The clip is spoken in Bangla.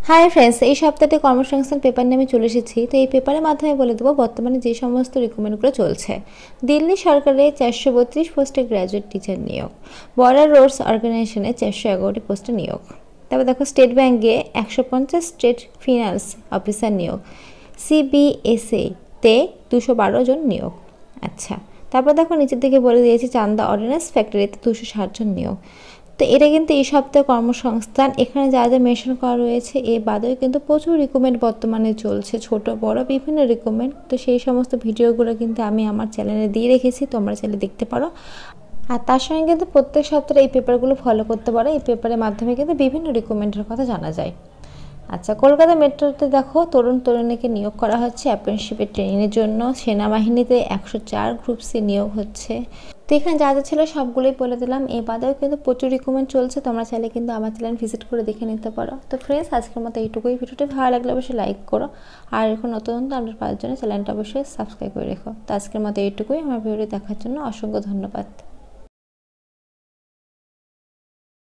হাই ফ্রেন্ডস, এই সপ্তাহতে কর্মসংস্থান পেপার নিয়ে আমি চলে এসেছি। তো এই পেপারের মাধ্যমে বলে দেবো বর্তমানে যে সমস্ত রিক্রুটমেন্টগুলো চলছে। দিল্লি সরকারে 432 পোস্টে গ্র্যাজুয়েট টিচার নিয়োগ, বর্ডার রোডস অর্গানাইজেশনে 411টি পোস্টে নিয়োগ। তারপর দেখো স্টেট ব্যাঙ্কে 150 স্টেট ফিনান্স অফিসার নিয়োগ, সিবিএসএ তে 212 জন নিয়োগ। আচ্ছা, তারপর দেখো নিচের দিকে বলে দিয়েছে চান্দা অর্ডিন্যান্স ফ্যাক্টরিতে 260 জন নিয়োগ। তো এটা কিন্তু এই সপ্তাহে কর্মসংস্থান, এখানে যা যা মেনশন করা রয়েছে এ বাদেও কিন্তু প্রচুর রিক্রুটমেন্ট বর্তমানে চলছে, ছোট বড় বিভিন্ন রিক্রুটমেন্ট। তো সেই সমস্ত ভিডিওগুলো কিন্তু আমি আমার চ্যানেলে দিয়ে রেখেছি, তোমরা চাইলে দেখতে পারো। আর তার সঙ্গে কিন্তু প্রত্যেক সপ্তাহে এই পেপারগুলো ফলো করতে পারো। এই পেপারের মাধ্যমে কিন্তু বিভিন্ন রিক্রুটমেন্টের কথা জানা যায়। আচ্ছা, কলকাতা মেট্রোতে দেখো তরুণ তরুণীকে নিয়োগ করা হচ্ছে অ্যাপ্রেন্টিসশিপের ট্রেনিংয়ের জন্য। সেনাবাহিনীতে 104 গ্রুপ সি নিয়োগ হচ্ছে। তো এখানে যা যা ছিল সবগুলোই বলে দিলাম। এ বাদেও কিন্তু প্রচুর রিক্রুটমেন্ট চলছে, তোমরা চাইলে কিন্তু আমার চ্যানেল ভিজিট করে দেখে নিতে পারো। তো ফ্রেন্ডস, আজকের মতো এইটুকুই। ভিডিওটি ভালো লাগলে অবশ্যই লাইক করো, আর এখন নতুন নতুন আপডেট পাওয়ার জন্য চ্যানেলটা অবশ্যই সাবস্ক্রাইব করে রেখো। তো আজকের মতো এইটুকুই। আমার ভিডিওটি দেখার জন্য অসংখ্য ধন্যবাদ।